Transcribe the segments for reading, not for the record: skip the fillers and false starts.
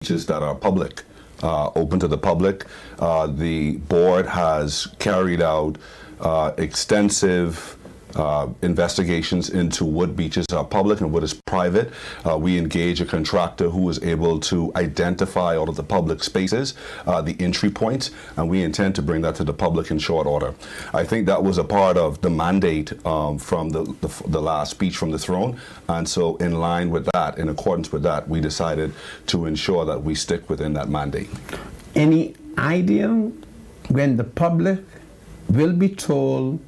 beaches that are public, open to the public. The board has carried out extensive investigations into what beaches are public and what is private. We engage a contractor who is able to identify all of the public spaces, the entry points, and we intend to bring that to the public in short order. I think that was a part of the mandate from the last speech from the throne, and so in line with that, in accordance with that, we decided to ensure that we stick within that mandate. Any idea when the public will be told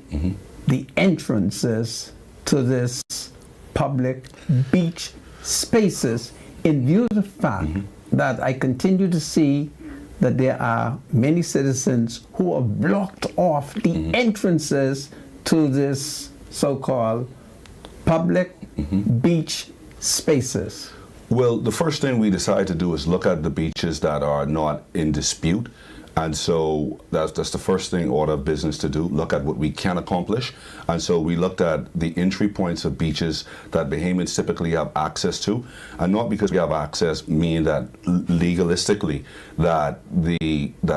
the entrances to this public beach spaces, in view of the fact that I continue to see that there are many citizens who have blocked off the entrances to this so-called public beach spaces? Well, the first thing we decided to do is look at the beaches that are not in dispute. And so that's the first thing, order of business to do, look at what we can accomplish. And so we looked at the entry points of beaches that Bahamians typically have access to. And not because we have access mean that legalistically that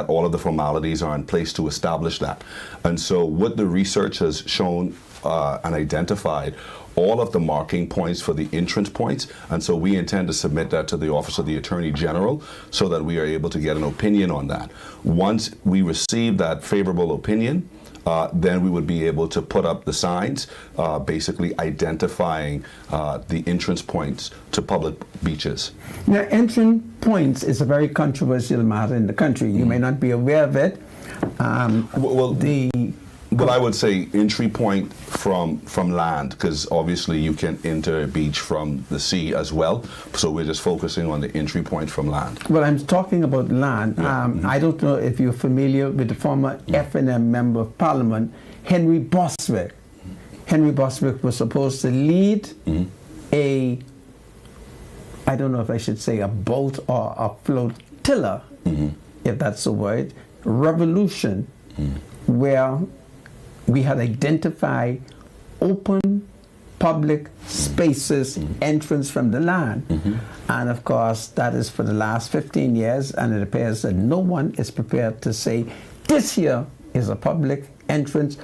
all of the formalities are in place to establish that. And so what the research has shown and identified all of the marking points for the entrance points, and so we intend to submit that to the Office of the Attorney General so that we are able to get an opinion on that. Once we receive that favorable opinion, then we would be able to put up the signs, basically identifying the entrance points to public beaches. Now, entrance points is a very controversial matter in the country. You may not be aware of it. Well, I would say entry point from land, because obviously you can enter a beach from the sea as well. So we're just focusing on the entry point from land. Well, I'm talking about land. I don't know if you're familiar with the former FNM Member of Parliament, Henry Bostwick. Henry Bostwick was supposed to lead I don't know if I should say a boat or a flotilla, if that's the word, revolution, where we had identified open public spaces, entrance from the land. And of course, that is for the last 15 years, and it appears that no one is prepared to say, this here is a public entrance,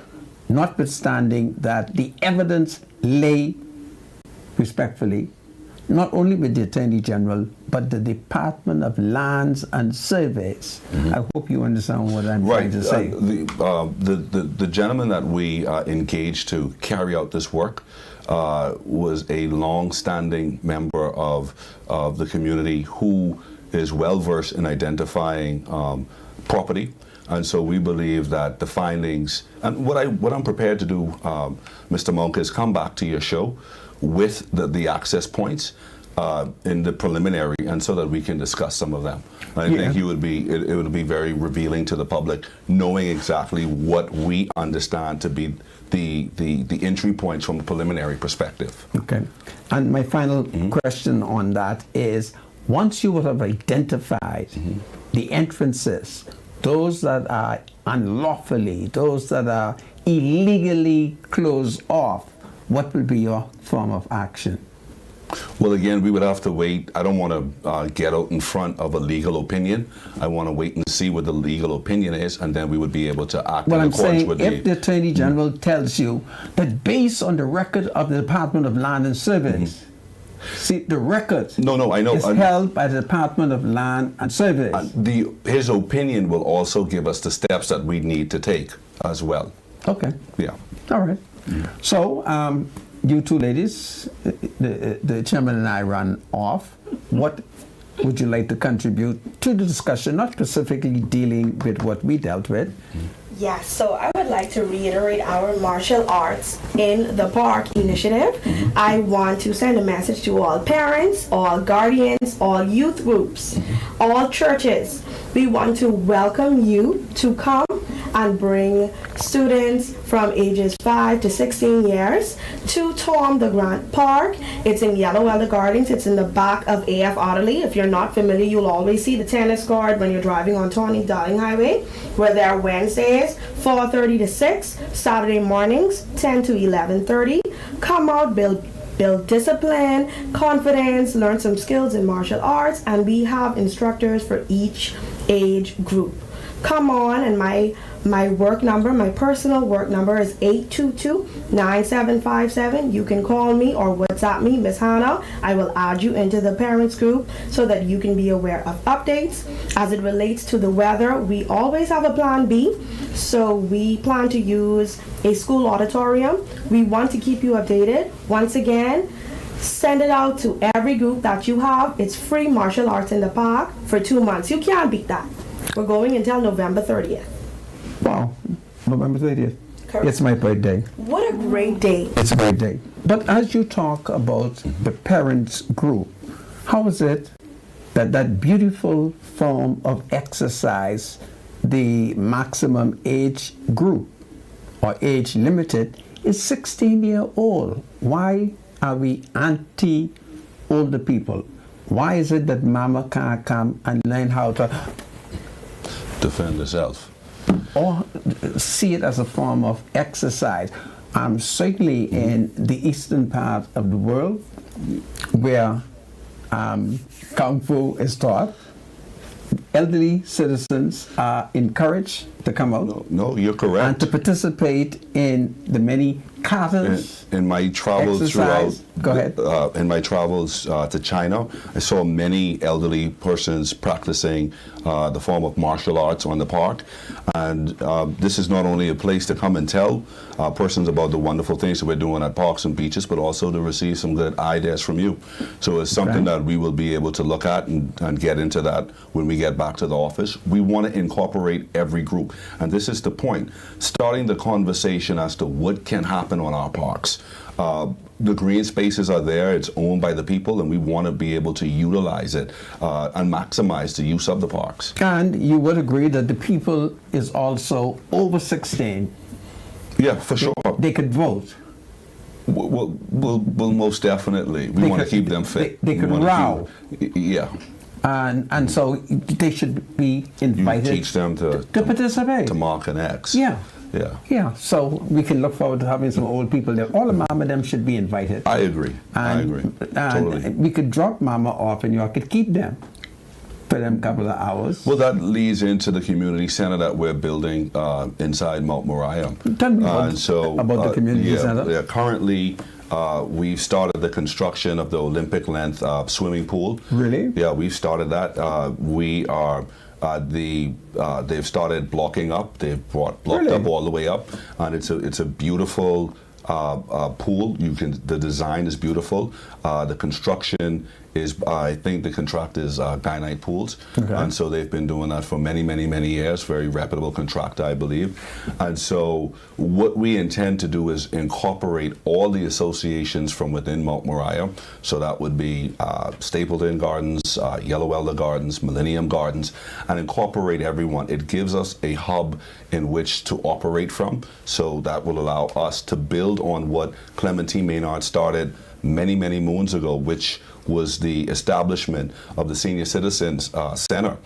notwithstanding that the evidence lay, respectfully, not only with the Attorney General, but the Department of Lands and Surveys. I hope you understand what I'm trying to say. The gentleman that we engaged to carry out this work was a long-standing member of the community who is well-versed in identifying property. And so we believe that the findings, and what I'm prepared to do, Mr. Monk, is come back to your show with the access points in the preliminary, and so that we can discuss some of them. I think it would be very revealing to the public, knowing exactly what we understand to be the entry points from a preliminary perspective. Okay. And my final question on that is, once you would have identified the entrances, those that are unlawfully, those that are illegally closed off, what will be your form of action? Well, again, we would have to wait. I don't want to get out in front of a legal opinion. I want to wait and see what the legal opinion is, and then we would be able to act in accordance with if the Attorney General tells you that based on the record of the Department of Land and Surveys, see, the record I know. is held by the Department of Land and Surveys. His opinion will also give us the steps that we need to take as well. Okay. Yeah. All right. So, you two ladies, the chairman and I run off. What would you like to contribute to the discussion, not specifically dealing with what we dealt with? Yes, so I would like to reiterate our martial arts in the park initiative. I want to send a message to all parents, all guardians, all youth groups, all churches. We want to welcome you to come and bring students from ages 5 to 16 years to Tom the Grant Park. It's in Yellow Elder Gardens. It's in the back of AF Otterly. If you're not familiar, you'll always see the tennis court when you're driving on Tawny Darling Highway. We're there Wednesdays, 4:30 to 6, Saturday mornings, 10 to 11:30. Come out, build discipline, confidence, learn some skills in martial arts, and we have instructors for each age group. Come on, and my work number, my personal work number is 822-9757. You can call me or WhatsApp me, Miss Hannah. I will add you into the parents group so that you can be aware of updates. As it relates to the weather, we always have a plan B. So we plan to use a school auditorium. We want to keep you updated. Once again, send it out to every group that you have. It's free martial arts in the park for 2 months. You can't beat that. We're going until November 30th. Wow, November 30th. Correct. It's my birthday. What a great day. It's a great day. But as you talk about the parents group, how is it that that beautiful form of exercise, the maximum age group or age limited, is 16-year-old? Why are we anti-older people? Why is it that mama can't come and learn how to Defend herself. or see it as a form of exercise? Certainly in the eastern part of the world, where Kung Fu is taught, elderly citizens are encouraged to come out No, you're and correct. to participate in the many katas. In my travels Exercise. throughout, Go ahead. In my travels to China, I saw many elderly persons practicing the form of martial arts on the park, and this is not only a place to come and tell persons about the wonderful things that we're doing at parks and beaches, but also to receive some good ideas from you. So it's something Okay. that we will be able to look at and get into that when we get back to the office. We want to incorporate every group, and this is the point, starting the conversation as to what can happen on our parks. The green spaces are there, it's owned by the people, and we want to be able to utilize it and maximize the use of the parks. And you would agree that the people is also over 16. Yeah, for sure. They could vote. Well, most definitely. We They want to could- keep them fit. they We could wanna row. Yeah. And so they should be You invited teach them to participate. to mark an X. Yeah. Yeah. Yeah, so we can look forward to having some old people there. All the mama them should be invited. I agree. I agree. And Totally. we could drop mama off and you could keep them for them couple of hours. Well, that leads into the community center that we're building inside Mount Moriah. Tell me about the community yeah, center. Yeah, currently, we've started the construction of the Olympic length swimming pool. Really? Yeah, we've started that. We are. They've started blocking up. They've blocked Really? up all the way up, and it's a beautiful pool. The design is beautiful. The construction is, I think the contract is Guynite Pools, Okay. and so they've been doing that for many, many, many years. Very reputable contractor, I believe. And so what we intend to do is incorporate all the associations from within Mount Moriah. So that would be Stapleton Gardens, Yellow Elder Gardens, Millennium Gardens, and incorporate everyone. It gives us a hub in which to operate from. So that will allow us to build on what Clementine Maynard started many, many moons ago, which was the establishment of the Senior Citizens Center.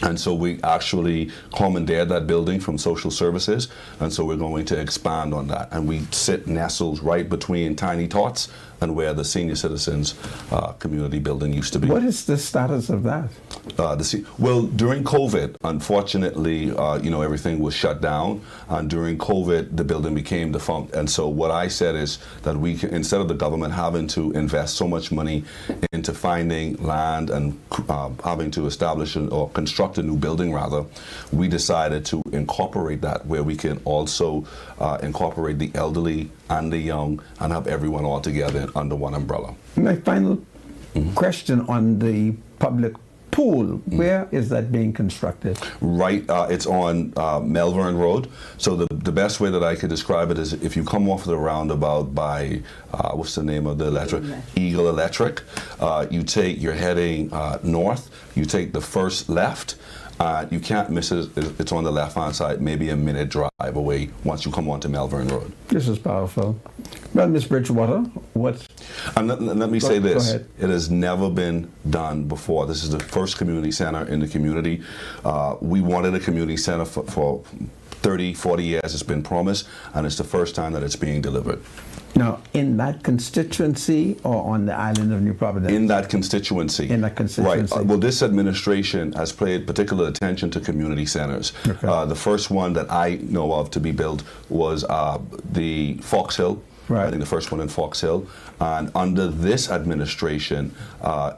And so we actually commandeered that building from social services, and so we're going to expand on that. And we sit nestled right between Tiny Tots and where the Senior Citizens Community Building used to be. What is the status of that? Well, during COVID, unfortunately, everything was shut down, and during COVID, the building became defunct. And so what I said is that we can, instead of the government having to invest so much money into finding land and having to establish or construct a new building, rather, we decided to incorporate that where we can also incorporate the elderly and the young and have everyone all together under one umbrella. My final question on the public pool, where is that being constructed? Right, it's on Melbourne Road. So the best way that I could describe it is if you come off the roundabout by, what's the name of the electric? Eagle Electric. You're heading north, you take the first left. You can't miss it. It's on the left-hand side, maybe a minute drive away once you come onto Melbourne Road. This is powerful. Well, Ms. Bridgewater, what? And let me say Go this. ahead. It has never been done before. This is the first community center in the community. We wanted a community center for 30, 40 years. It's been promised, and it's the first time that it's being delivered. Now, in that constituency or on the island of New Providence? In that constituency. In that constituency. Right. Well, this administration has paid particular attention to community centers. Okay. The first one that I know of to be built was the Fox Hill. Right. I think the first one in Fox Hill. And under this administration,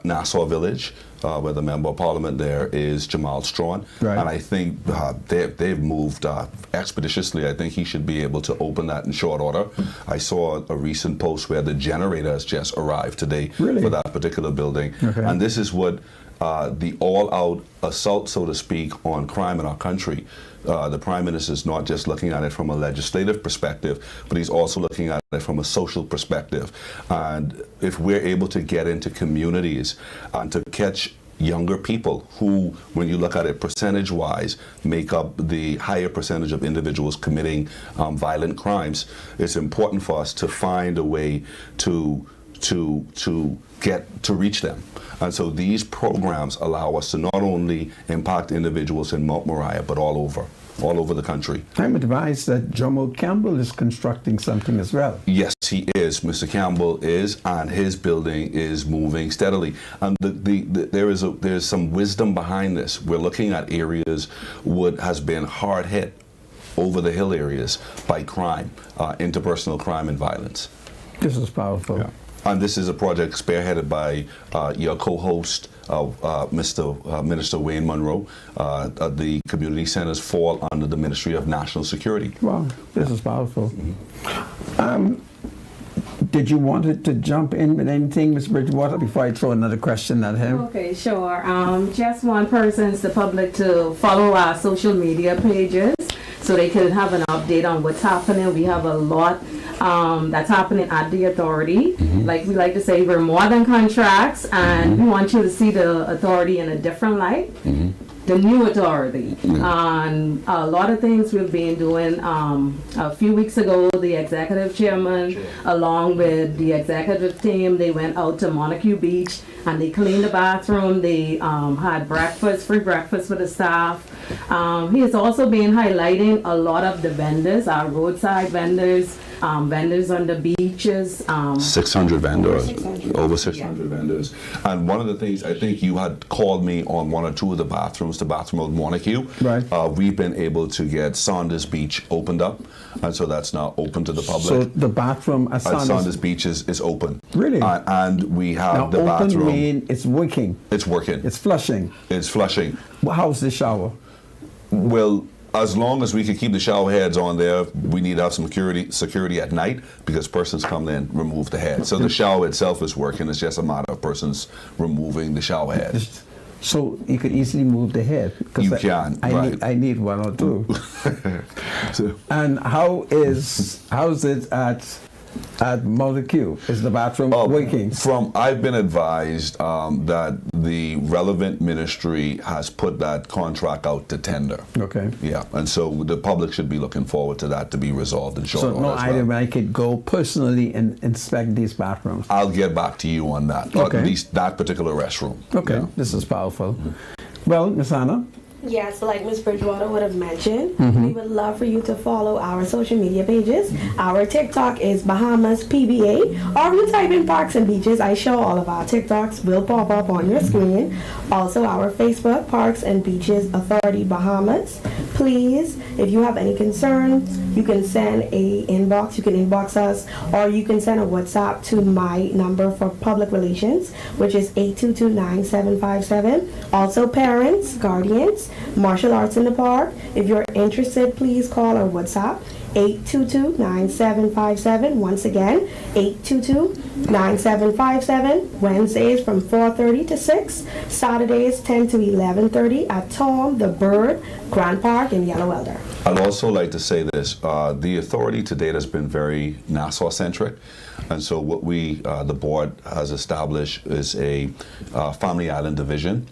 Nassau Village, where the Member of Parliament there is Jamal Strawn. Right. And I think they've moved expeditiously. I think he should be able to open that in short order. I saw a recent post where the generator has just arrived today Really? for that particular building. Okay. And this is what the all-out assault, so to speak, on crime in our country. The Prime Minister is not just looking at it from a legislative perspective, but he's also looking at it from a social perspective. And if we're able to get into communities and to catch younger people who, when you look at it percentage-wise, make up the higher percentage of individuals committing violent crimes, it's important for us to find a way to reach them. And so these programs allow us to not only impact individuals in Mount Moriah, but all over the country. I'm advised that Jomo Campbell is constructing something as well. Yes, he is. Mr. Campbell is, and his building is moving steadily. And there's some wisdom behind this. We're looking at areas what has been hard hit, over the hill areas, by crime, interpersonal crime and violence. This is powerful. Yeah. And this is a project spearheaded by your co-host, Mr. Minister Wayne Munro. The community centers fall under the Ministry of National Security. Wow, this is powerful. Did you want to jump in with anything, Ms. Bridgewater, before I throw another question at him? Okay, sure. Just want persons, the public, to follow our social media pages so they can have an update on what's happening. We have a lot that's happening at the authority. Like we like to say, we're more than contracts, and we want you to see the authority in a different light. The new authority. And a lot of things we've been doing. A few weeks ago, the executive chairman, along with the executive team, they went out to Montague Beach and they cleaned the bathroom. They had breakfast, free breakfast for the staff. He has also been highlighting a lot of the vendors, our roadside vendors, vendors on the beaches. 600 vendors, 600. over 600 vendors. And one of the things, I think you had called me on one or two of the bathrooms, the bathroom of Montague. Right. We've been able to get Saunders Beach opened up, and so that's now open to the public. So the bathroom at Saunders Beach is open. Really? And we have now, the open bathroom. mean it's working. It's working. It's flushing. It's flushing. How's the shower? Well, as long as we can keep the shower heads on there, we need to have some security at night because persons come in, remove the head. So the shower itself is working. It's just a matter of persons removing the shower head. So you could easily move the head. 'Cause You can, right. I need one or two. So, And how's it at Montague? Is the bathroom working? I've been advised that the relevant ministry has put that contract out to tender. Okay. Yeah, and so the public should be looking forward to that to be resolved in short So order no as well. item I could go personally and inspect these bathrooms. I'll get back to you on that, or Okay. at least that particular restroom. Okay, Yeah. this is powerful. Well, Ms. Anna, Yes, like Ms. Bridgewater would have mentioned, we would love for you to follow our social media pages. Our TikTok is Bahamas PBA. Or if you type in Parks and Beaches, I show all of our TikToks will pop up on your screen. Also, our Facebook, Parks and Beaches Authority Bahamas. Please, if you have any concerns, you can send a inbox. You can inbox us, or you can send a WhatsApp to my number for public relations, which is 822-9757. Also, parents, guardians, martial arts in the park. If you're interested, please call our WhatsApp 822-9757. Once again, 822-9757. Wednesdays from 4:30 to 6. Saturdays 10 to 11:30 at Tom the Bird Grand Park in Yellow Elder. I'd also like to say this. The authority to date has been very Nassau-centric. And so what the board has established is a Family Island Division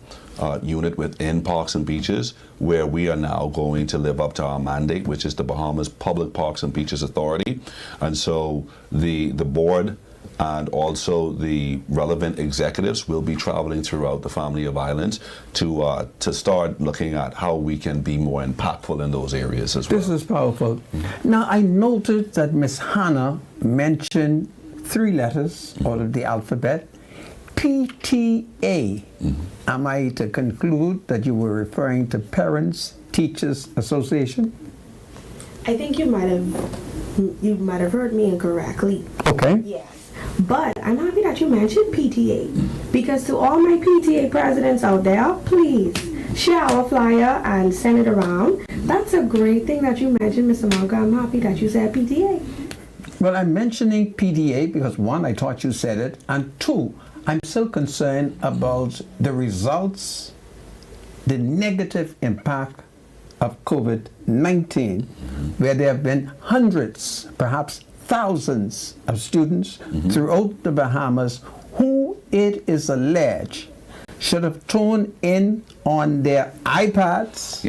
unit within Parks and Beaches, where we are now going to live up to our mandate, which is the Bahamas Public Parks and Beaches Authority. And so the board and also the relevant executives will be traveling throughout the Family of Islands to start looking at how we can be more impactful in those areas as well. This is powerful. Now, I noted that Miss Hannah mentioned 3 letters out of the alphabet. PTA. Am I to conclude that you were referring to Parents Teachers Association? I think you might have heard me incorrectly. Okay. Yes. But I'm happy that you mentioned PTA, because to all my PTA presidents out there, please share our flyer and send it around. That's a great thing that you mentioned, Mr. Monka. I'm happy that you said PTA. Well, I'm mentioning PTA because 1, I thought you said it, and 2, I'm so concerned about the results, the negative impact of COVID-19, where there have been hundreds, perhaps thousands of students throughout the Bahamas who it is alleged should have tuned in on their iPads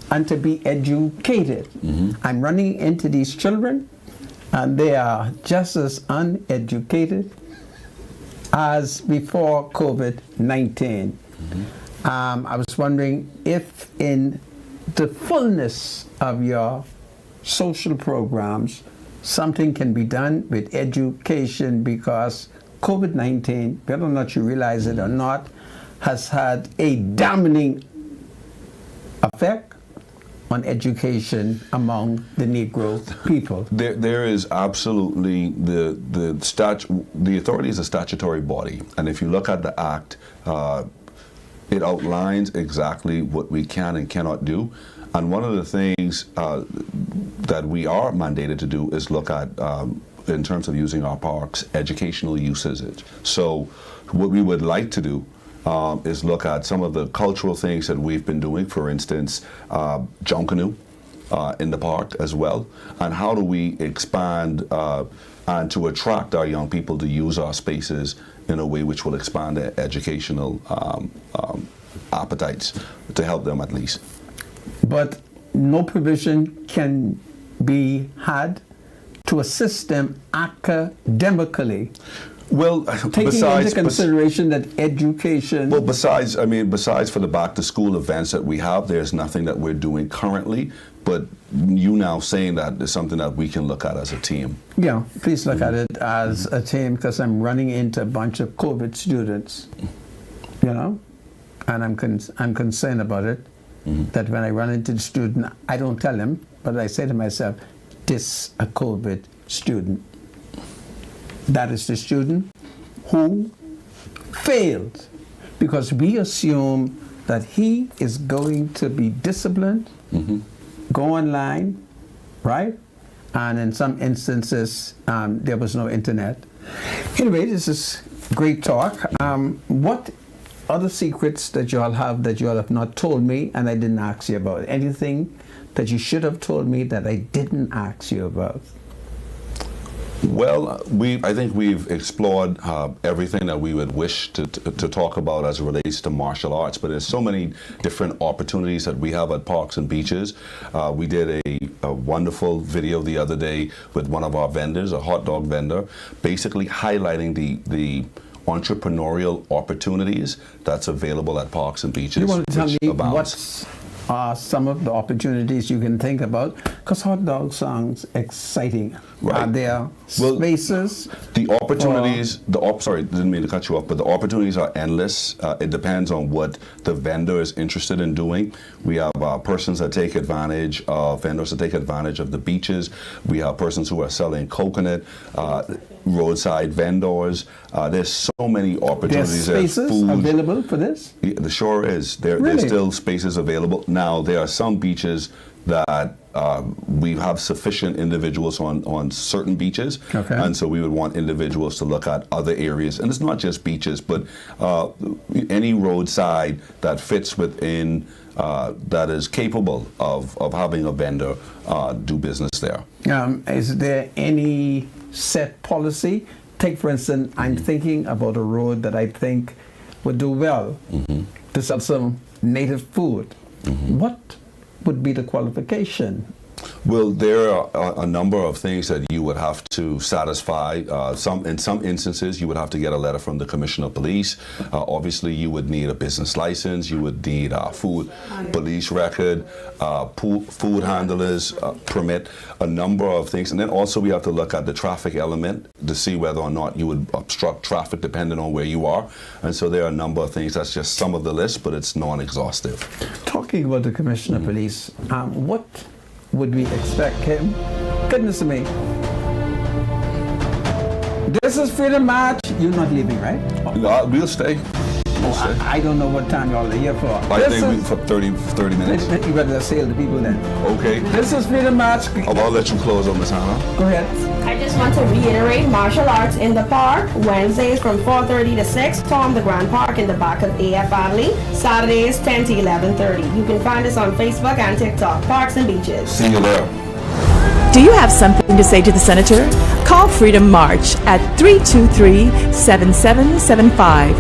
and to be educated. I'm running into these children, and they are just as uneducated as before COVID-19. I was wondering if in the fullness of your social programs, something can be done with education, because COVID-19, whether or not you realize it or not, has had a damning effect on education among the Negro people. There is absolutely the authority is a statutory body, and if you look at the Act, it outlines exactly what we can and cannot do. And one of the things that we are mandated to do is look at, in terms of using our parks, educational usage. So what we would like to do is look at some of the cultural things that we've been doing, for instance, Junkanoo in the park as well, and how do we expand and to attract our young people to use our spaces in a way which will expand their educational appetites, to help them at least. But no provision can be had to assist them academically. Well, taking into consideration that education. Well, besides for the back to school events that we have, there's nothing that we're doing currently. But you now saying that is something that we can look at as a team. Yeah, please look at it as a team, because I'm running into a bunch of COVID students, and I'm concerned about it. That when I run into the student, I don't tell him, but I say to myself, this a COVID student. That is the student who failed, because we assume that he is going to be disciplined, go online, right? And in some instances, there was no internet. Anyway, this is great talk. What other secrets that you all have not told me and I didn't ask you about? Anything that you should have told me that I didn't ask you about? Well, I think we've explored everything that we would wish to talk about as it relates to martial arts, but there's so many different opportunities that we have at Parks and Beaches. We did a wonderful video the other day with one of our vendors, a hot dog vendor, basically highlighting the entrepreneurial opportunities that's available at Parks and Beaches. You want to tell me what's some of the opportunities you can think about? Because hot dog sounds exciting. Right. Are there spaces? The opportunities, sorry, didn't mean to cut you off, but the opportunities are endless. It depends on what the vendor is interested in doing. We have persons that take advantage of, vendors that take advantage of the beaches. We have persons who are selling coconut, roadside vendors. There's so many opportunities. There's spaces available for this? Yeah, the sure is. There's still spaces available. Now, there are some beaches that we have sufficient individuals on certain beaches, and so we would want individuals to look at other areas. And it's not just beaches, but any roadside that fits within, that is capable of having a vendor do business there. Is there any set policy? Take, for instance, I'm thinking about a road that I think would do well to sell some native food. What would be the qualification Well, there are a number of things that you would have to satisfy. In some instances, you would have to get a letter from the Commissioner of Police. Obviously, you would need a business license. You would need a food police record, food handlers permit, a number of things. And then also we have to look at the traffic element to see whether or not you would obstruct traffic depending on where you are. And so there are a number of things. That's just some of the list, but it's non-exhaustive. Talking about the Commissioner of Police, what would we expect him? Goodness me. This is Freedom March. You're not leaving, right? We'll stay. We'll stay. I don't know what time y'all are here for. I think for 30 minutes. You better say the people then. Okay. This is Freedom March. I'll let you close on Ms. Hannah. Go ahead. I just want to reiterate martial arts in the park, Wednesdays from 4:30 to 6, Tom the Grand Park in the back of AF Adley, Saturdays 10 to 11:30. You can find us on Facebook and TikTok, Parks and Beaches. See you there. Do you have something to say to the Senator? Call Freedom March at 323-7775.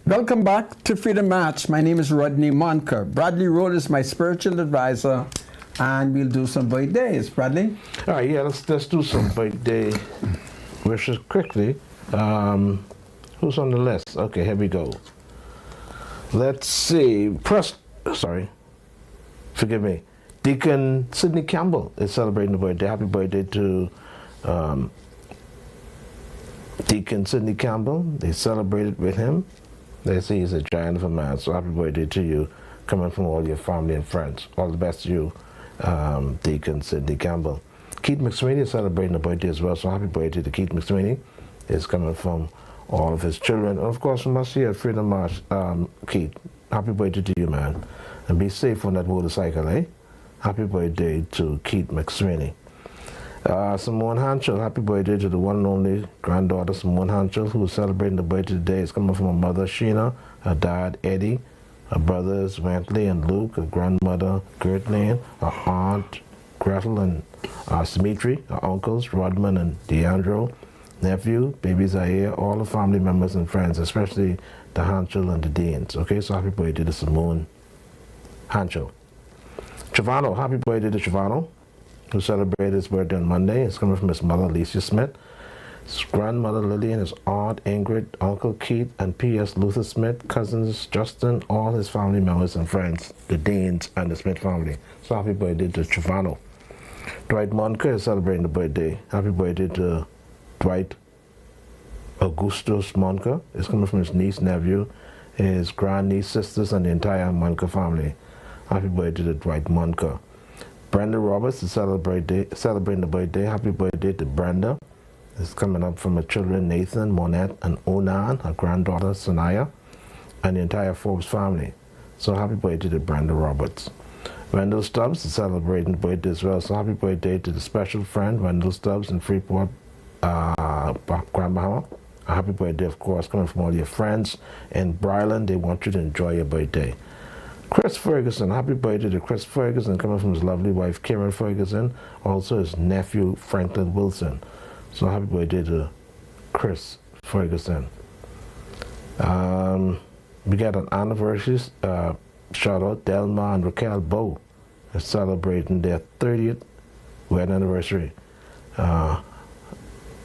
Welcome back to Freedom March. My name is Rodney Monker. Bradley Road is my spiritual advisor, and we'll do some birthdays. Bradley? All right, yeah, let's do some birthday wishes quickly. Who's on the list? Okay, here we go. Let's see. Forgive me. Deacon Sidney Campbell is celebrating a birthday. Happy birthday to Deacon Sidney Campbell. They celebrated with him. They say he's a giant of a man, so happy birthday to you, coming from all your family and friends. All the best to you, Deacon Sidney Campbell. Keith McSweeney is celebrating a birthday as well, so happy birthday to Keith McSweeney. It's coming from all of his children. And of course, from us here at Freedom March, Keith, happy birthday to you, man. And be safe on that motorcycle, eh? Happy birthday to Keith McSweeney. Simone Hanchel, happy birthday to the one and only granddaughter, Simone Hanchel, who is celebrating the birthday today. It's coming from her mother, Sheena, her dad, Eddie, her brothers, Wentley and Luke, her grandmother, Gertline, her aunt, Gretel and Smitri, her uncles, Rodman and Deandro, nephew, baby Zaire, all the family members and friends, especially the Hanchel and the Deans. Okay, so happy birthday to Simone Hanchel. Chavano, happy birthday to Chavano, who celebrated his birthday on Monday. It's coming from his mother, Alicia Smith, his grandmother, Lillian, his aunt, Ingrid, Uncle Keith, and P.S. Luther Smith, cousins, Justin, all his family members and friends, the Deans and the Smith family. So happy birthday to Chavano. Dwight Monker is celebrating the birthday. Happy birthday to Dwight Augustus Monker. It's coming from his niece, nephew, his grandniece, sisters, and the entire Monker family. Happy birthday to Dwight Monker. Brenda Roberts is celebrating the birthday. Happy birthday to Brenda. It's coming up from her children, Nathan, Monette, and Onan, her granddaughter, Sanaya, and the entire Forbes family. So happy birthday to Brenda Roberts. Wendell Stubbs is celebrating the birthday as well. So happy birthday to the special friend, Wendell Stubbs in Freeport, Grand Bahama. A happy birthday, of course, coming from all your friends in Bryland. They want you to enjoy your birthday. Chris Ferguson, happy birthday to Chris Ferguson, coming from his lovely wife, Karen Ferguson, also his nephew, Franklin Wilson. So happy birthday to Chris Ferguson. We got an anniversary shout out. Delma and Raquel Bow is celebrating their 30th wedding anniversary.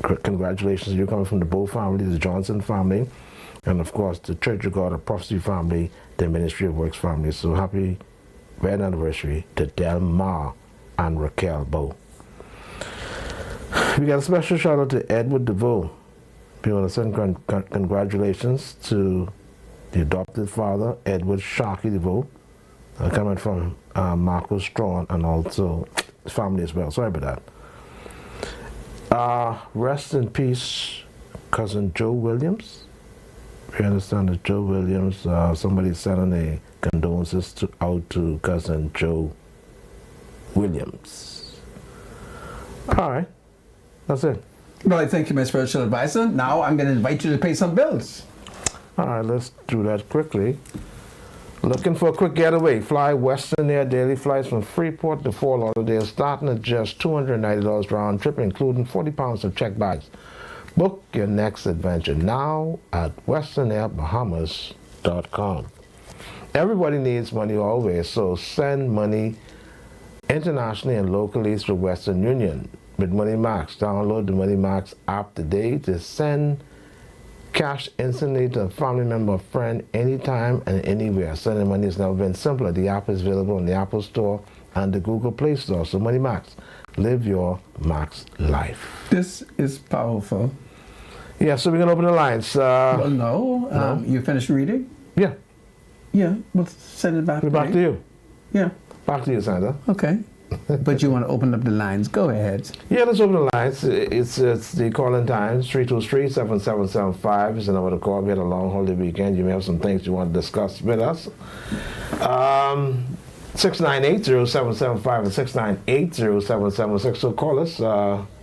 Congratulations to you, coming from the Bow family, the Johnson family, and of course the Church of God of Prophecy family, the Ministry of Works family. So happy wedding anniversary to Delma and Raquel Bow. We got a special shout out to Edward DeVoe. We want to send congratulations to the adopted father, Edward Sharkey DeVoe, coming from Marcus Strawn and also his family as well. Sorry about that. Rest in peace, cousin Joe Williams. We understand that Joe Williams, somebody sending a condolences out to cousin Joe Williams. All right, that's it. Well, I thank you, my spiritual advisor. Now I'm going to invite you to pay some bills. All right, let's do that quickly. Looking for a quick getaway? Fly Western Air daily flights from Freeport to Fort Lauderdale, starting at just $290 round trip, including 40 pounds of checked bags. Book your next adventure now at westernairbahamas.com. Everybody needs money always, so send money internationally and locally through Western Union with Money Max. Download the Money Max app today to send cash instantly to a family member or friend anytime and anywhere. Sending money has never been simpler. The app is available in the Apple Store and the Google Play Store. So Money Max, live your max life. This is powerful. Yeah, so we're going to open the lines. Well, no. You finished reading? Yeah, Yeah. We'll send it back. we're back to you. Yeah. Back to you, Sandra. Okay. But you want to open up the lines. Go ahead. Yeah, let's open the lines. It's the calling time. 323-7775 is the number to call. We had a long holiday weekend. You may have some things you want to discuss with us. 698-0775 and 698-0776. So call us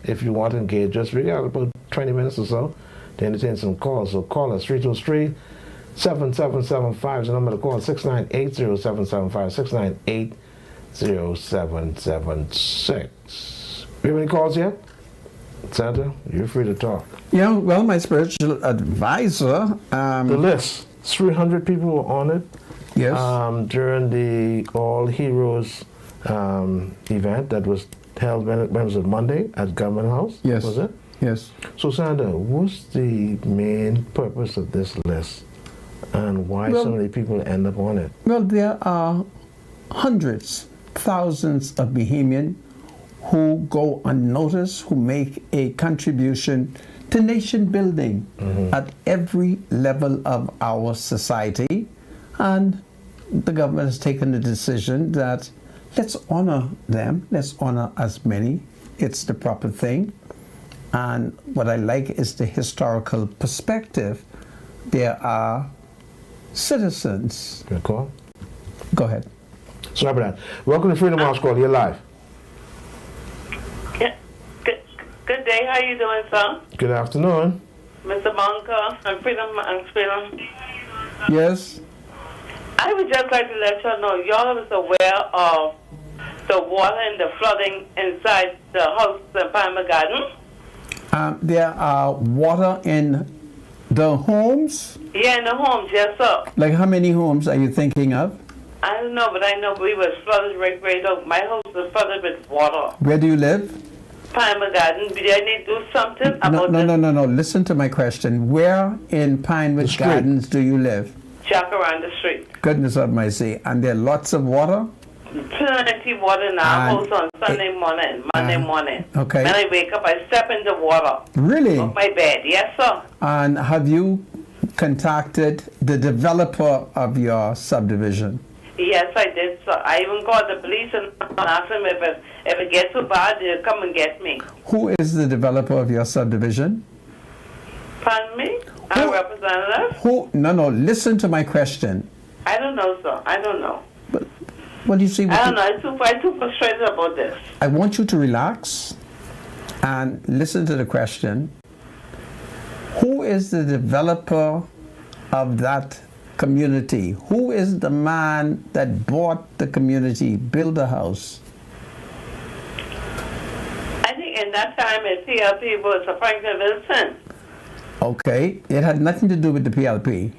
if you want to engage us. We got about 20 minutes or so to entertain some calls. So call us. 323-7775 is the number to call. 698-0775, 698-0776. We have any calls yet? Santa, you're free to talk. Yeah, well, my spiritual advisor. The list. 300 people were on it. Yes. During the All Heroes event that was held, when was it, Monday at Government House? Yes. Was it? Yes. So, Sandra, what's the main purpose of this list and why Well- so many people end up on it? Well, there are hundreds, thousands of Bahamians who go unnoticed, who make a contribution to nation building at every level of our society. And the government has taken the decision that let's honor them, let's honor as many. It's the proper thing. And what I like is the historical perspective. There are citizens. Good call. Go ahead. Sorry about that. Welcome to Freedom House Call. You're live. Yeah. Good day. How you doing, sir? Good afternoon. Mr. Bunker and Freedom. Yes. I would just like to let y'all know, y'all is aware of the water and the flooding inside the house in Palmer Garden? There are water in the homes. Yeah, in the homes, yes, sir. Like how many homes are you thinking of? I don't know, but I know we was flooded right up. My house was flooded with water. Where do you live? Palmer Garden. Do I need to do something about No. Listen to my question. Where in Pinewood street. Gardens do you live? Jacaranda Street. Goodness of mercy. And there are lots of water? Plenty water in our And house on Sunday morning, Monday morning. okay. When I wake up, I step in the water. Really? Off my bed. Yes, sir. And have you contacted the developer of your subdivision? Yes, I did, sir. I even called the police and asked them if it gets so bad, they'll come and get me. Who is the developer of your subdivision? Pardon me? I'm a representative? Who? No, listen to my question. I don't know, sir. I don't know. What do you see? I don't know. I'm too frustrated about this. I want you to relax and listen to the question. Who is the developer of that community? Who is the man that bought the community, built the house? I think in that time at PLP was Sir Franklin Wilson. Okay, it had nothing to do with the PLP.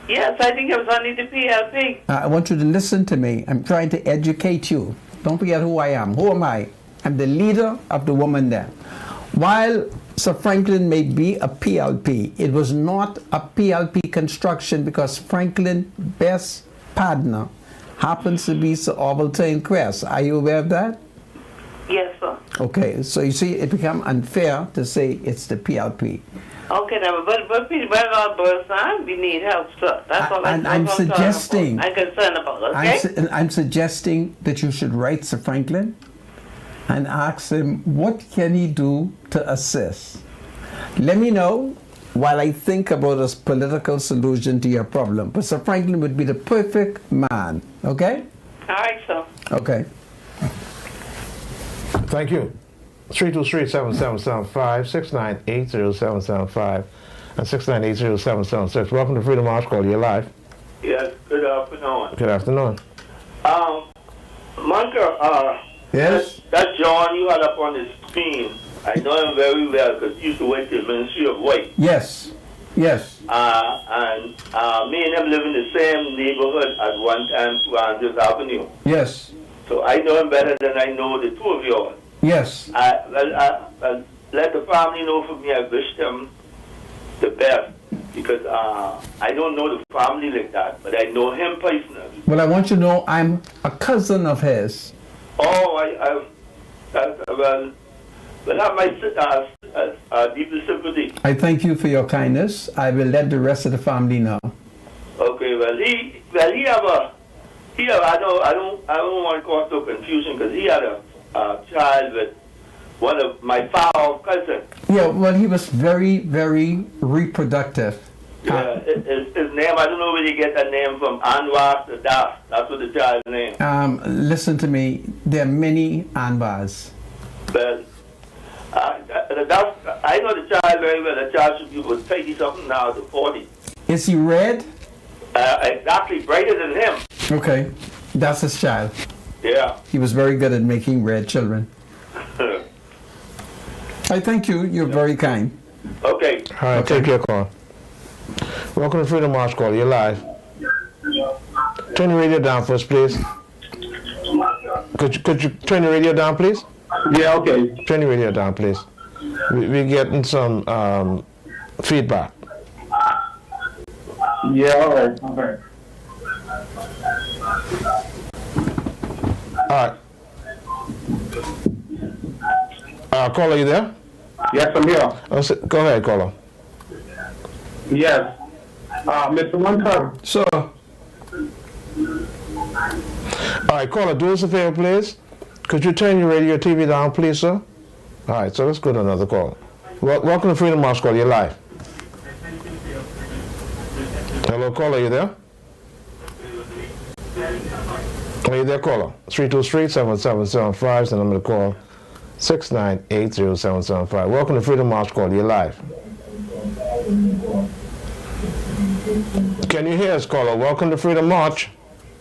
Yes, I think it was only the PLP. I want you to listen to me. I'm trying to educate you. Don't forget who I am. Who am I? I'm the leader of the woman there. While Sir Franklin may be a PLP, it was not a PLP construction because Franklin's best partner happens to be Sir Ovaltine Crest. Are you aware of that? Yes, sir. Okay, so you see, it becomes unfair to say it's the PLP. Okay, now, but people, all birds, we need help, sir. That's all And I'm suggesting, I'm concerned about, okay? I'm suggesting that you should write Sir Franklin and ask him what can he do to assist. Let me know while I think about a political solution to your problem. But Sir Franklin would be the perfect man, okay? All right, sir. Okay. Thank you. 323-7775, 698-0775, and 698-0776. Welcome to Freedom House Call. You're live. Yes, good afternoon. Good afternoon. Monker, Yes? that John you had up on the screen, I know him very well because he used to work in the Ministry of White. Yes. Yes. And me and him live in the same neighborhood at one time, 200th Avenue. Yes. So I know him better than I know the two of you. Yes. Well, let the family know for me I wish them the best because I don't know the family like that, but I know him personally. Well, I want you to know I'm a cousin of his. Oh, well, have my deepest sympathy. I thank you for your kindness. I will let the rest of the family know. Okay, I don't want to cause no confusion because he had a child with one of my father's cousins. Yeah, well, he was very, very reproductive. Yeah, his name, I don't know where he get that name from, Anwar Sadat. That's what the child's name. Listen to me. There are many Anbars. But I know the child very well. The child should be about 30-something now to 40. Is he red? Exactly, brighter than him. Okay, that's his child. Yeah. He was very good at making red children. I thank you. You're very kind. Okay. All right, take your call. Welcome to Freedom March Call. You're live. Turn your radio down first, please. Could you turn your radio down, please? Yeah, okay. Turn your radio down, please. We're getting some feedback. Yeah, all right. All right. Caller, you there? Yes, I'm here. Go ahead, caller. Yes. Mr. Munter. Sir, All right, caller, do us a favor, please. Could you turn your radio TV down, please, sir? All right, so let's go to another call. Welcome to Freedom March Call. You're live. Hello, caller, you there? Are you there, caller? 323-7775 is the number to call. 6980775. Welcome to Freedom March Call. You're live. Can you hear us, caller? Welcome to Freedom March.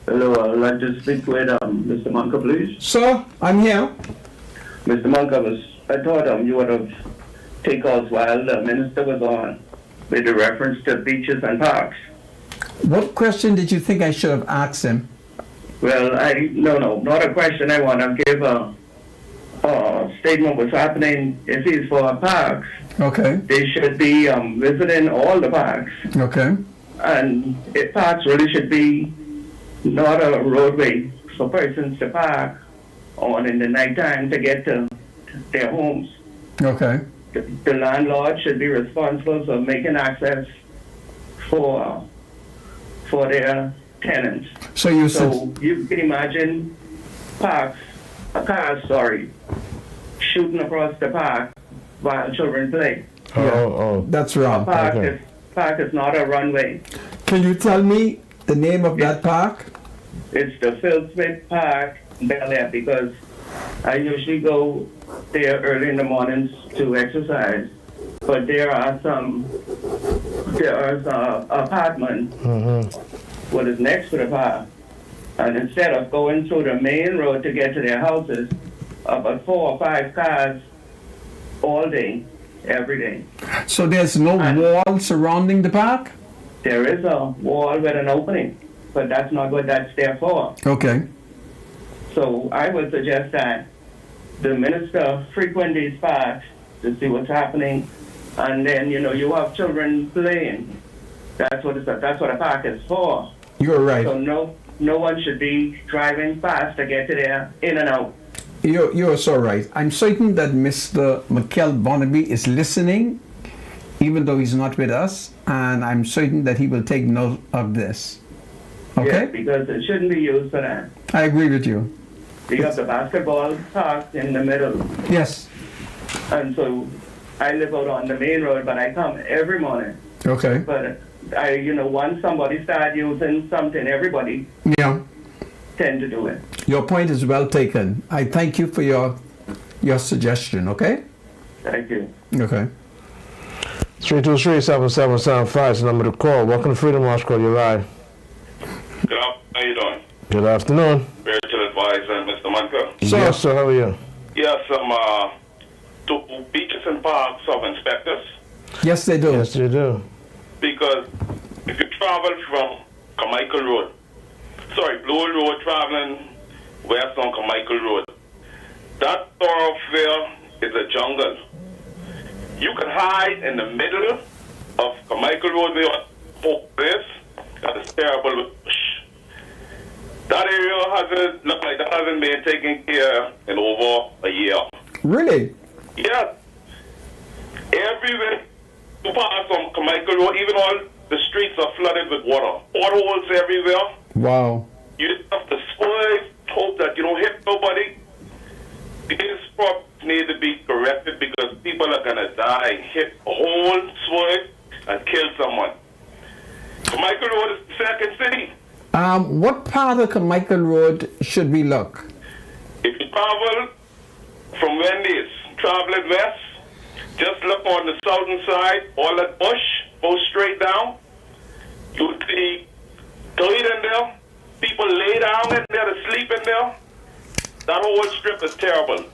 Hello, I'd like to speak with Mr. Munker, please. sir, I'm here. Mr. Munker, I thought you would have taken us while the minister was on with the reference to beaches and parks. What question did you think I should have asked him? Well, no, not a question. I want to give a statement what's happening. If he's for parks, Okay, they should be visiting all the parks. okay, And parks really should be not a roadway for persons to park on in the nighttime to get to their homes. okay. The landlord should be responsible for making access for their tenants. So you So said, you can imagine cars, shooting across the park while children play. Oh. that's A wrong. park is not a runway. Can you tell me the name of that park? It's the Phil Smith Park, Bel Air, because I usually go there early in the mornings to exercise. But there are some apartments what is next to the park. And instead of going through the main road to get to their houses, about 4 or 5 cars all day, every day. So there's no wall surrounding the park? There is a wall with an opening, but that's not what that's there for. Okay, So I would suggest that the minister frequent these parks to see what's happening, and then you have children playing. That's what a park is for. you're right. So no one should be driving fast to get to there in and out. You're so right. I'm certain that Mr. Mikel Barnaby is listening, even though he's not with us, and I'm certain that he will take note of this. Okay? Yeah, because it shouldn't be used for that. I agree with you. You have the basketball park in the middle, Yes. and so I live out on the main road, but I come every morning. Okay. But once somebody start using something, everybody Yeah. tend to do it. Your point is well taken. I thank you for your suggestion, okay? Thank you. Okay. 323-7775 is the number to call. Welcome to Freedom March Call. You're live. Good afternoon. How you doing? Good afternoon. Spiritual advisor, Mr. Munker. Yes, sir. How are you? Yes, do beaches and parks have inspectors? Yes, they do. Yes, you do. Because if you travel from Carmichael Road, Blue Road, traveling west on Carmichael Road, that thoroughfare is a jungle. You can hide in the middle of Carmichael Road where folk live. That is terrible. That area hasn't been taken care in over a year. Really? Yeah. Everywhere you pass on Carmichael Road, even all the streets are flooded with water. Potholes everywhere. Wow. You just have to swerve, hope that you don't hit nobody. These problems need to be corrected because people are going to die, hit a hole, swerve, and kill someone. Carmichael Road is the second city. What part of Carmichael Road should we look? If you travel from Wendy's, traveling west, just look on the southern side, all that bush, go straight down. You'll see dirt in there. People lay down in there to sleep in there. That whole strip is terrible.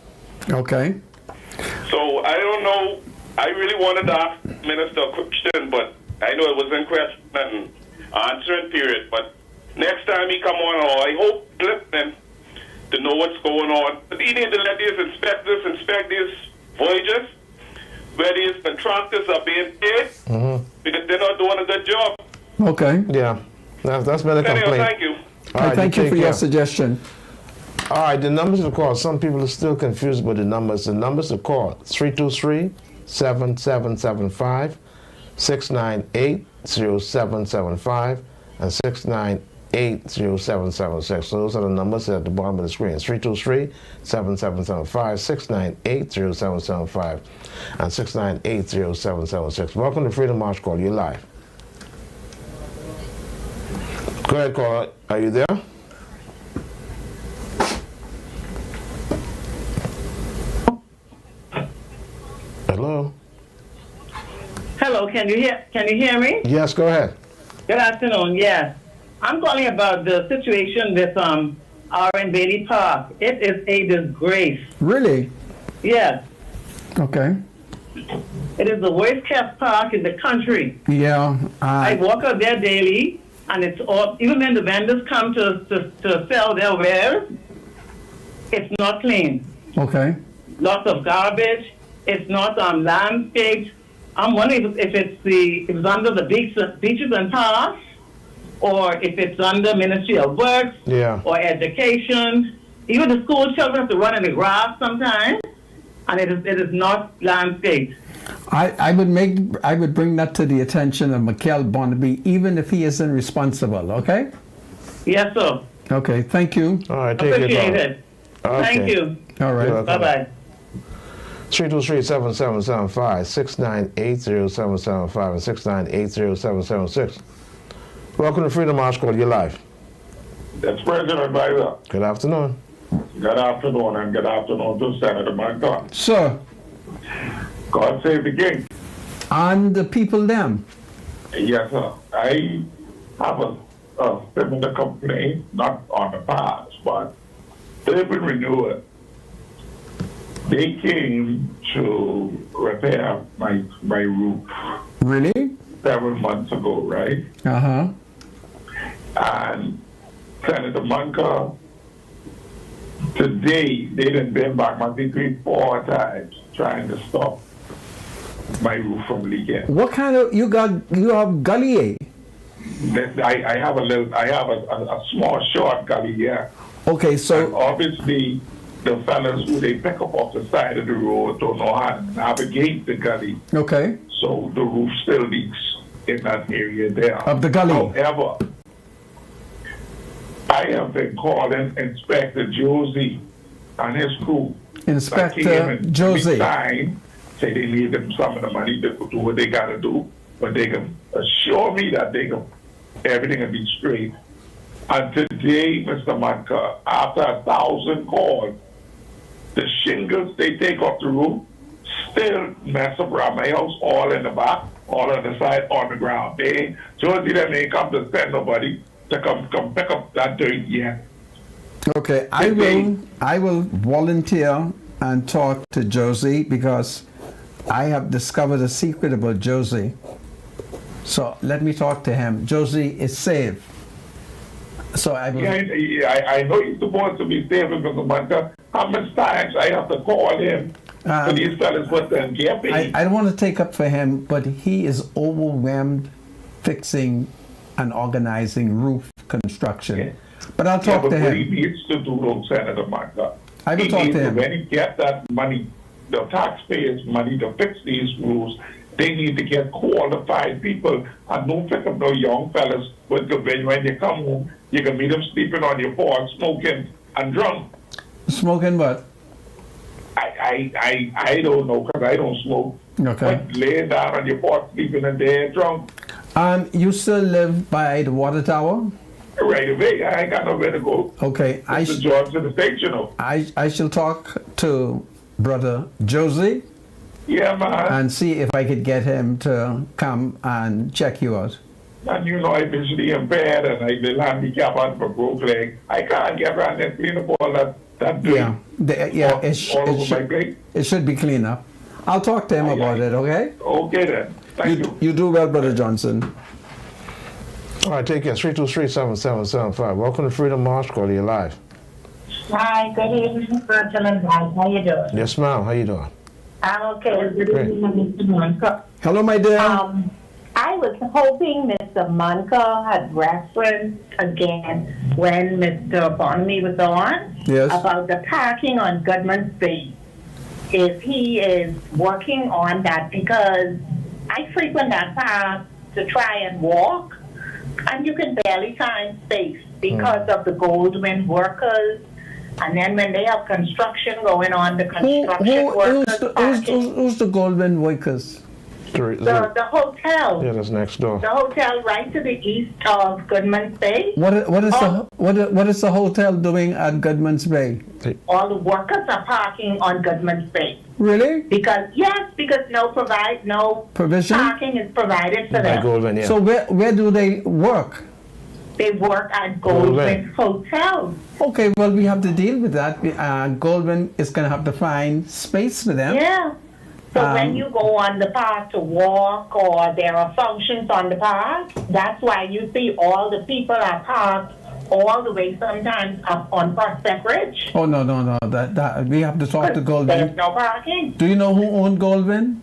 Okay. So I don't know. I really wanted to ask Minister a question, but I know it was in question and answering period, but next time he come on, I hope listening to know what's going on. But he need to let these inspectors inspect these voyages where these contractors are being paid because they're not doing a good job. Okay. Yeah, that's been a complaint. Anyway, thank you. All right, Thank you take for your care. suggestion. All right, the numbers to call. Some people are still confused with the numbers. The numbers to call: 323-7775, 698-0775, and 698-0776. So those are the numbers at the bottom of the screen. 323-7775, 698-0775, and 698-0776. Welcome to Freedom March Call. You're live. Go ahead, caller. Are you there? Hello. Hello, can you hear me? Yes, go ahead. Good afternoon. Yes, I'm calling about the situation with R.N. Bailey Park. It is a disgrace. Really? Yes, Okay. it is the worst kept park in the country. Yeah. I walk out there daily, and it's all. Even when the vendors come to sell their wares, it's not clean. Okay. Lots of garbage. It's not landscaped. I'm wondering if it's under the beaches and parks, or if it's under Ministry of Works Yeah. or Education. Even the school children have to run in the grass sometimes, and it is not landscaped. I would bring that to the attention of Mikel Bonnaby, even if he isn't responsible. Okay. Yes, sir. Okay. Thank you. All right, take Appreciate it. it. Thank Okay. you. All right. You're welcome. Bye bye. 323-7775, 698-0775, and 698-0776. Welcome to Freedom March Call. You're live. That's President Advisor. Good afternoon. Good afternoon, and good afternoon to Senator Moncton. Sir, God save the king. and the people them. Yes, sir. I have a similar complaint, not on the past, but they've been renewed. They came to repair my roof Really? 7 months ago, right? Uh-huh. And Senator Munker, today, they done been back maybe 3-4 times trying to stop my roof from leaking. What kind of you have gully? I have a small short gully here. Okay, And so obviously, the fellas who they pick up off the side of the road don't know how to navigate the gully, okay. so the roof still leaks in that area there. Of the gully. However, I have been calling Inspector Josie and his crew. Inspector Josie. Time, say they need them some of the money to do what they got to do, but they can assure me that everything will be straight. And today, Mr. Matka, after 1,000 calls, the shingles they take off the roof still mess up around my house, all in the back, all on the side, on the ground. Josie them ain't come to send nobody to come pick up that dirt yet. Okay, I will volunteer and talk to Josie because I have discovered a secret about Josie. So let me talk to him. Josie is safe. So I will. I know he's supposed to be saving Mr. Matka. How much times I have to call him for these fellas put them get paid? I don't want to take up for him, but he is overwhelmed fixing and organizing roof construction. Yeah. But I'll talk but to what he him. needs to do, though, Senator Matka, I will talk to him. When he get that money, the taxpayers' money to fix these roofs, they need to get qualified people and don't pick up no young fellas. But when you come home, you can meet them sleeping on your porch, smoking and drunk. Smoking what? I don't know because I don't smoke. Okay. But laying down on your porch, sleeping and there drunk. You still live by the water tower? Right away, I ain't got nowhere to go. Okay. The jobs in the state, you know. I shall talk to Brother Josie. Yeah, man. And see if I could get him to come and check you out. And you know, I'm visually impaired and I will handicap on for broke leg. I can't get around and clean up all that dirt. It should be clean up. I'll talk to him about it, okay? Okay then. Thank you. You do well, Brother Johnson. All right, take care. 323-7775. Welcome to Freedom March. Call you live. Hi, good evening, Virgil and guys. How you doing? Yes, ma'am. How you doing? I'm okay. Good Great. evening, Mr. Monka. Hello, my dear. I was hoping Mr. Monka had referenced again when Mr. Bonamy was on Yes. about the parking on Goodman Street. If he is working on that, because I frequent that path to try and walk, and you can barely find space because of the Goldwyn workers. And then when they have construction going on, the construction workers parking. Who's the Goldwyn workers? The hotel. Yeah, that's next door. The hotel right to the east of Goodman's Bay. What is the hotel doing at Goodman's Bay? All the workers are parking on Goodman's Bay. Really? Because no Provision? parking is provided for By them. Goldwyn, yeah. So where do they work? They work at Goldwyn Hotel. Okay, well, we have to deal with that. Goldwyn is going to have to find space for them. Yeah. So when you go on the path to walk or there are functions on the path, that's why you see all the people are parked all the way sometimes up on Prospect Ridge. Oh, no. That we have to talk to There's Goldwyn. no parking. Do you know who owned Goldwyn?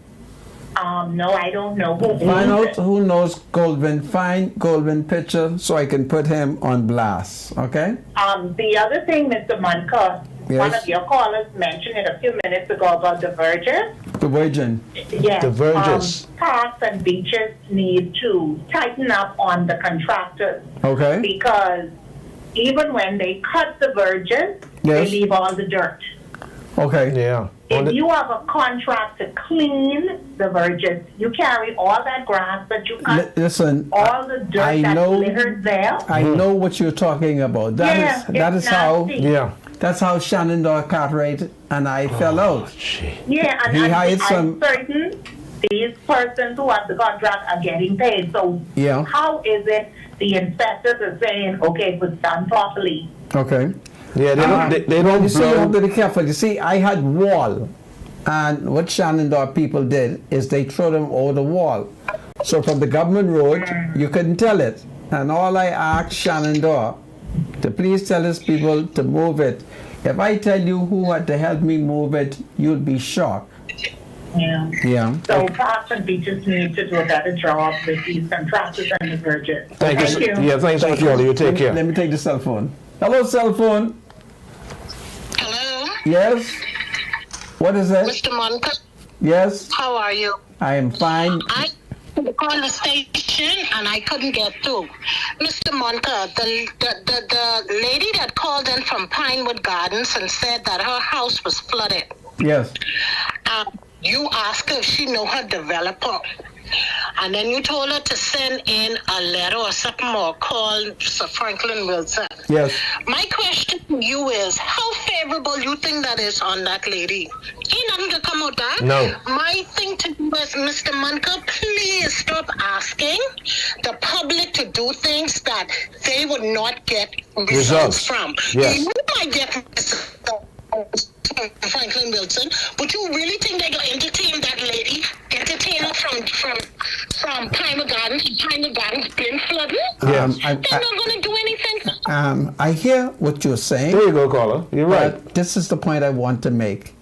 No, I don't know who Find owns out who knows Goldwyn. Find Goldwyn picture so I can put him on blast. Okay? The other thing, Mr. Munker, Yes. one of your callers mentioned it a few minutes ago about the verges. The Virgin. Yes. The verges. Parks and beaches need to tighten up on the contractors Okay? because even when they cut the verges, they Yes. leave all the dirt. Okay. Yeah. If you have a contract to clean the verges, you carry all that grass that you cut, Listen, all the dirt I that's know- littered there. I know what you're talking about. That it's is how nasty. Yeah. that's how Shenandoah Cartwright and I fell out. Yeah, and He I'm hired some- certain these persons who have the contract are getting paid. So Yeah. how is it the inspectors are saying, okay, it was done properly? Okay. Yeah, they don't You see, you blow. have to be careful. You see, I had wall, and what Shenandoah people did is they threw them over the wall. So from the government road, you couldn't tell it. And all I asked Shenandoah to please tell his people to move it. If I tell you who had to help me move it, you'd be shocked. Yeah. Yeah. So parks and beaches need to do a better job with these contractors and the verges. Thank you. Yeah, thanks so much, Wally. You take care. Let me take the cell phone. Hello, cell phone. Hello, Yes. What is it? Mr. Monica. Yes. How are you? I am fine. I called the station and I couldn't get through. Mr. Monica, the lady that called in from Pinewood Gardens and said that her house was flooded. Yes. You asked her if she know her developer. And then you told her to send in a letter or something or call Sir Franklin Wilson. Yes. My question to you is, how favorable you think that is on that lady? Ain't nothing to come out that. No. My thing to you is, Mr. Munka, please stop asking the public to do things that they would not get results from. Yes. You might get Franklin Wilson, but you really think they're going to entertain that lady, entertain her from Pinewood Gardens to Pinewood Gardens being flooded? Yes. They're not going to do anything. I hear what you're saying. There you go, caller. You're right. But this is the point I want to make.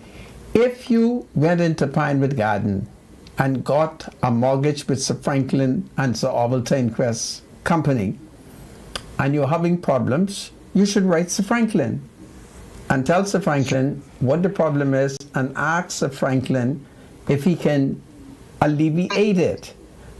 If you went into Pinewood Garden and got a mortgage with Sir Franklin and Sir Orville Tynquist Company, and you're having problems, you should write Sir Franklin and tell Sir Franklin what the problem is and ask Sir Franklin if he can alleviate it.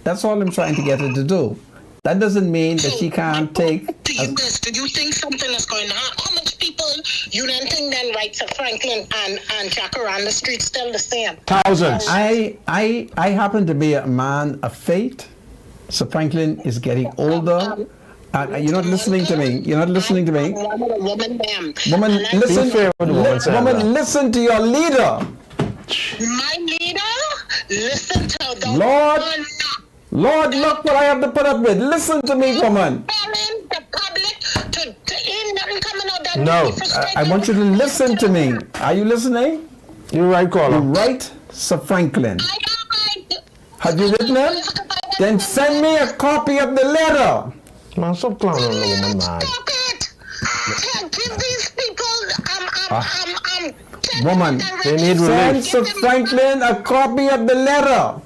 That's all I'm trying to get her to do. That doesn't mean that she can't take... Do you think something is going to happen? How much people you don't think then write to Franklin and Jacaranda Street still the same? Thousands. I happen to be a man of faith. Sir Franklin is getting older. You're not listening to me. You're not listening to me. Woman, ma'am. Woman, listen to your leader. My leader? Listen to the Lord, look what I have to put up with. Listen to me, woman. the public to ain't nothing coming out that No, I want you to listen to me. Are you listening? You're right, caller. You right, Sir Franklin. Have you written it? Then send me a copy of the letter. Man, stop clowning on the woman, man. Give these people, Woman, They need send relief. Sir Franklin a copy of the letter.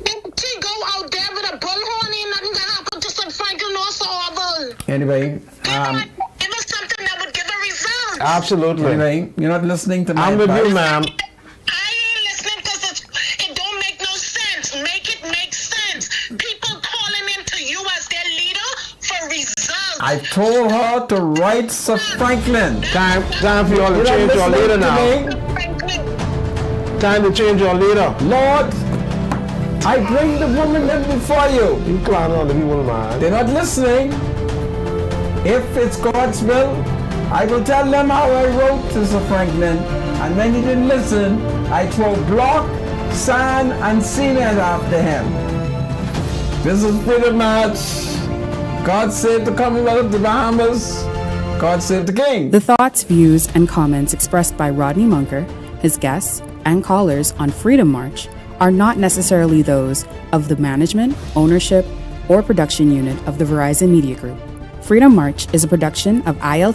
She go out there with a bullhorn, ain't nothing gonna happen to St. Franklin or Sorrel. Anyway, Give us something that would give a result. Absolutely. anyway, you're not listening to my I'm with advice. you, ma'am. I ain't listening because it don't make no sense. Make it make sense. People calling into you as their leader for results. I told her to write Sir Franklin. Time for you all to You're not change your leader listening to now. me? Time to change your leader. Lord, I bring the woman in before you. You clowning on the people, man. They're not listening. If it's God's will, I will tell them how I wrote to Sir Franklin. And when he didn't listen, I throw block, sand, and cement after him. This is Freedom March. God save the Commonwealth of the Bahamas. God save the King. The thoughts, views, and comments expressed by Rodney Munker, his guests, and callers on Freedom March are not necessarily those of the management, ownership, or production unit of the Verizon Media Group. Freedom March is a production of ILT